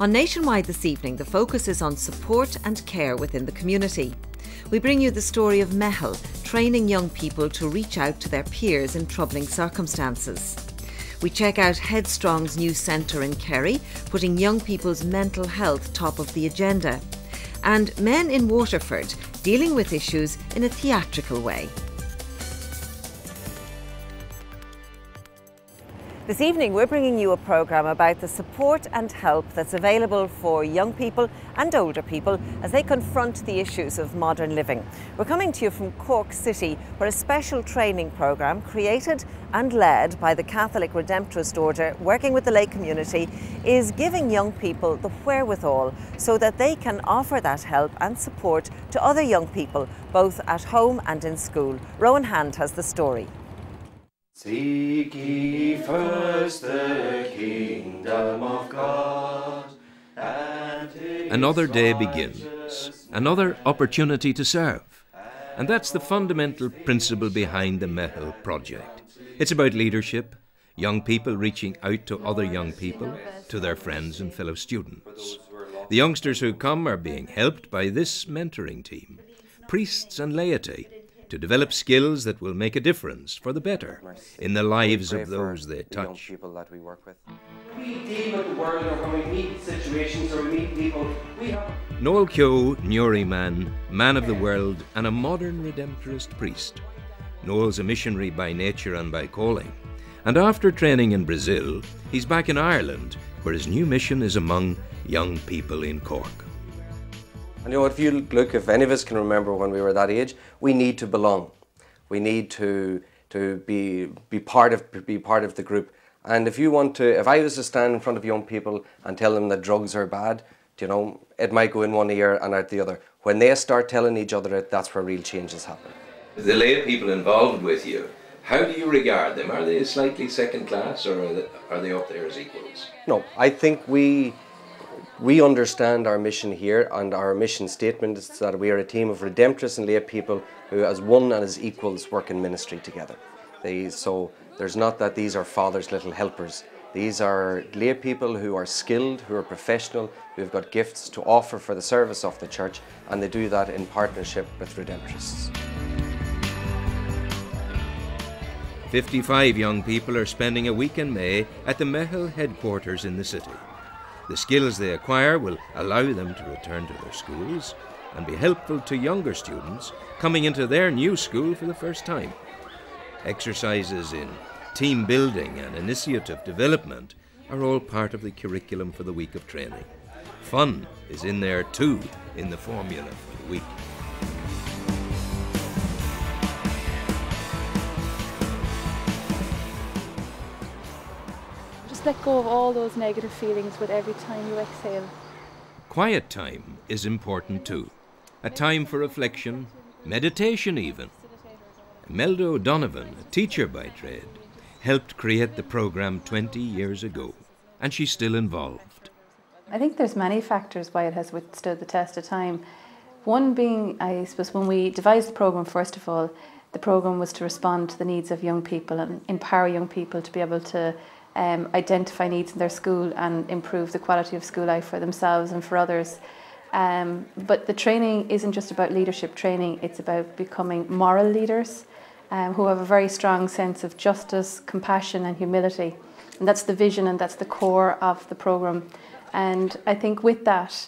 On Nationwide this evening, the focus is on support and care within the community. We bring you the story of Meitheal, training young people to reach out to their peers in troubling circumstances. We check out Headstrong's new centre in Kerry, putting young people's mental health top of the agenda. And Men in Waterford, dealing with issues in a theatrical way. This evening we're bringing you a programme about the support and help that's available for young people and older people as they confront the issues of modern living. We're coming to you from Cork City, where a special training programme created and led by the Catholic Redemptorist Order working with the lay community is giving young people the wherewithal so that they can offer that help and support to other young people both at home and in school. Rowan Hand has the story. Seek ye first the kingdom of God. Another day begins, another opportunity to serve. And that's the fundamental principle behind the Meithael project. It's about leadership, young people reaching out to other young people, to their friends and fellow students. The youngsters who come are being helped by this mentoring team, priests and laity, to develop skills that will make a difference for the better in the lives of those they touch. We deal with the world, or when we meet situations or we meet people, we have... Noel Keogh, Newry man of the world and a modern Redemptorist priest. Noel's a missionary by nature and by calling. And after training in Brazil, he's back in Ireland, where his new mission is among young people in Cork. And you know, if you look, if any of us can remember when we were that age, we need to belong. We need to be part of the group. And if I was to stand in front of young people and tell them that drugs are bad, you know, it might go in one ear and out the other. When they start telling each other it, that's where real changes happen. The lay people involved with you, how do you regard them? Are they slightly second class, or are they up there as equals? No, I think we understand our mission here, and our mission statement is that we are a team of Redemptorists and lay people who as one and as equals work in ministry together. So there's not that these are Father's little helpers. These are lay people who are skilled, who are professional, who have got gifts to offer for the service of the church, and they do that in partnership with Redemptorists. 55 young people are spending a week in May at the Meithael headquarters in the city. The skills they acquire will allow them to return to their schools and be helpful to younger students coming into their new school for the first time. Exercises in team building and initiative development are all part of the curriculum for the week of training. Fun is in there too, in the formula for the week. Let go of all those negative feelings with every time you exhale. Quiet time is important too. A time for reflection, meditation even. Melda O'Donovan, a teacher by trade, helped create the programme 20 years ago, and she's still involved. I think there's many factors why it has withstood the test of time. One being, I suppose, when we devised the programme, first of all, the programme was to respond to the needs of young people and empower young people to be able to identify needs in their school and improve the quality of school life for themselves and for others. But the training isn't just about leadership training, it's about becoming moral leaders who have a very strong sense of justice, compassion and humility. And that's the vision and that's the core of the programme. And I think with that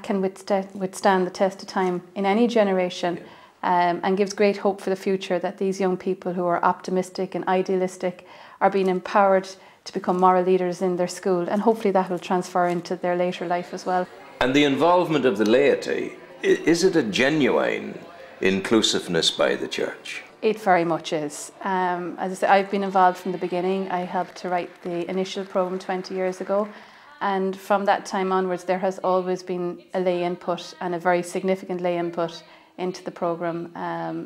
can withstand the test of time in any generation, and gives great hope for the future that these young people who are optimistic and idealistic are being empowered to become moral leaders in their school, and hopefully that will transfer into their later life as well. And the involvement of the laity, is it a genuine inclusiveness by the church? It very much is. As I say, I've been involved from the beginning. I helped to write the initial programme 20 years ago, and from that time onwards there has always been a lay input, and a very significant lay input into the programme.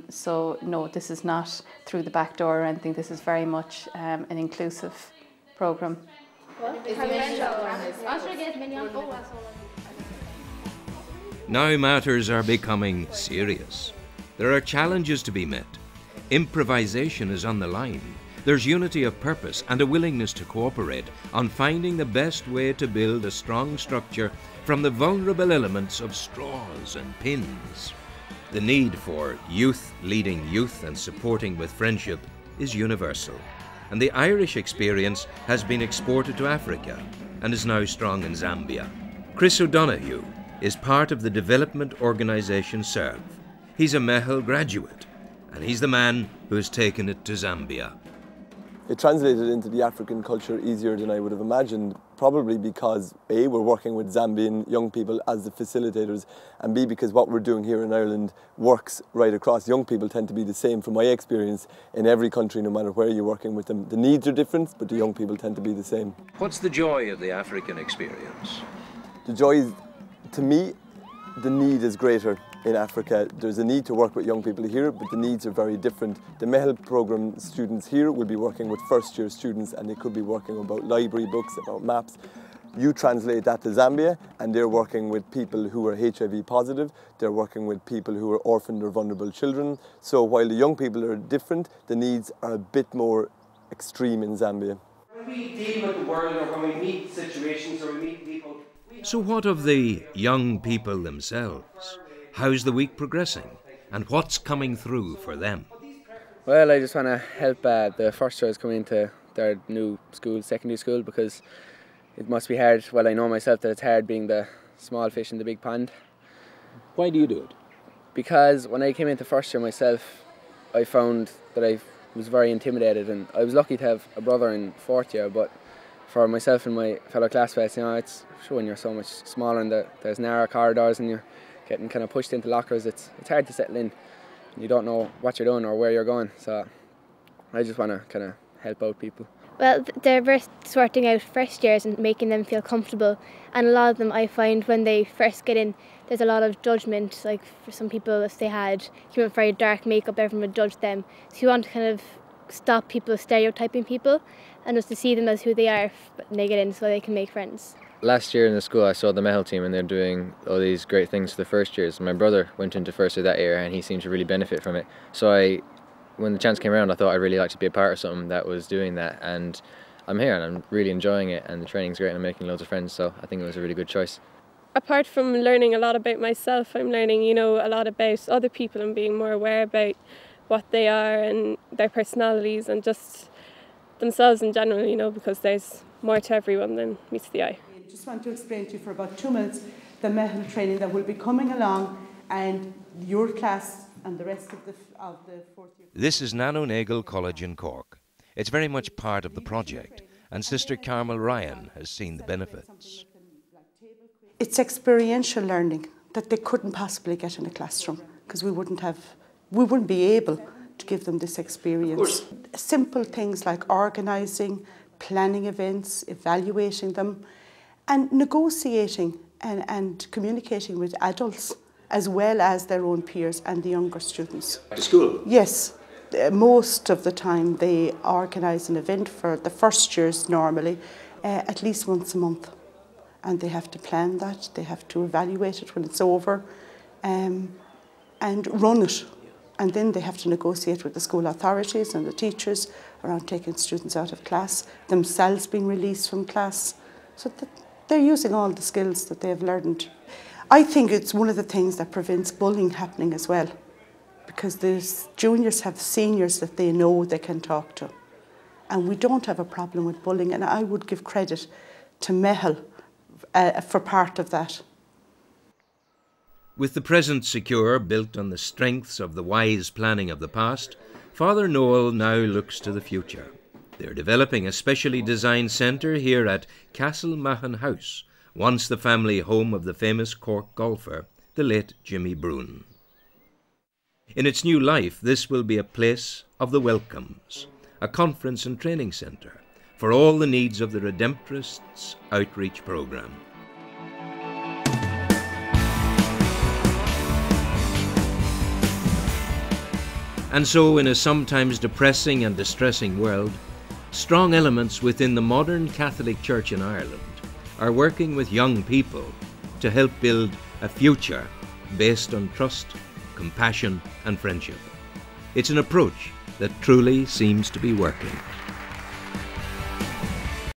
So no, this is not through the back door or anything. This is very much an inclusive programme. Now matters are becoming serious. There are challenges to be met. Improvisation is on the line, There's unity of purpose and a willingness to cooperate on finding the best way to build a strong structure from the vulnerable elements of straws and pins. The need for youth leading youth and supporting with friendship is universal, and the Irish experience has been exported to Africa and is now strong in Zambia. Chris O'Donoghue is part of the development organisation SERVE. He's a Meitheal graduate, and he's the man who has taken it to Zambia. It translated into the African culture easier than I would have imagined, probably because A, we're working with Zambian young people as the facilitators, and B, because what we're doing here in Ireland works right across. Young people tend to be the same from my experience in every country, no matter where you're working with them. The needs are different, but the young people tend to be the same. What's the joy of the African experience? The joy is, to me, the need is greater in Africa. There's a need to work with young people here, but the needs are very different. The Meithael programme students here will be working with first-year students, and they could be working about library books, about maps. You translate that to Zambia, and they're working with people who are HIV positive, they're working with people who are orphaned or vulnerable children. So while the young people are different, the needs are a bit more extreme in Zambia. When we deal with the world, or when we meet situations or we meet people... So what of the young people themselves? How's the week progressing, and what's coming through for them? Well, I just want to help the first years coming into their new school, secondary school, because it must be hard. Well, I know myself that it's hard being the small fish in the big pond. Why do you do it? Because when I came into first year myself, I found that I was very intimidated, and I was lucky to have a brother in fourth year, but for myself and my fellow classmates, you know, it's showing you're so much smaller and there's narrow corridors and you're getting kind of pushed into lockers. It's hard to settle in. You don't know what you're doing or where you're going, so I just want to kind of help out people. Well, they're sorting out first years and making them feel comfortable, and a lot of them I find when they first get in, there's a lot of judgment. Like for some people, if they had came with very dark makeup, everyone would judge them. So you want to kind of stop people stereotyping people and just to see them as who they are when they get in, so they can make friends. Last year in the school I saw the Meithael team and they're doing all these great things for the first years. My brother went into first year that year and he seemed to really benefit from it. So when the chance came around, I thought I'd really like to be a part of something that was doing that, and I'm here and I'm really enjoying it, and the training's great and I'm making loads of friends, so I think it was a really good choice. Apart from learning a lot about myself, I'm learning, you know, a lot about other people and being more aware about what they are and their personalities and just themselves in general, you know, because there's more to everyone than meets the eye. I just want to explain to you for about 2 minutes the Meithael training that will be coming along, and your class and the rest of the fourth year. This is Nan O'Nagle College in Cork. It's very much part of the project, and Sister Carmel Ryan has seen the benefits. It's experiential learning that they couldn't possibly get in a classroom, because we wouldn't be able to give them this experience. Simple things like organising, planning events, evaluating them, and negotiating and communicating with adults as well as their own peers and the younger students. To school? Yes. Most of the time they organise an event for the first years normally at least once a month, and they have to plan that, they have to evaluate it when it's over and run it, and then they have to negotiate with the school authorities and the teachers around taking students out of class, themselves being released from class, so that they're using all the skills that they've learned. I think it's one of the things that prevents bullying happening as well, because the juniors have seniors that they know they can talk to. And we don't have a problem with bullying, and I would give credit to Meithael for part of that. With the present secure, built on the strengths of the wise planning of the past, Father Noel now looks to the future. They're developing a specially designed centre here at Castlemahon House, once the family home of the famous Cork golfer, the late Jimmy Brune. In its new life, this will be a place of the welcomes, a conference and training centre for all the needs of the Redemptorists outreach programme. And so, in a sometimes depressing and distressing world, strong elements within the modern Catholic Church in Ireland are working with young people to help build a future based on trust, compassion and friendship. It's an approach that truly seems to be working.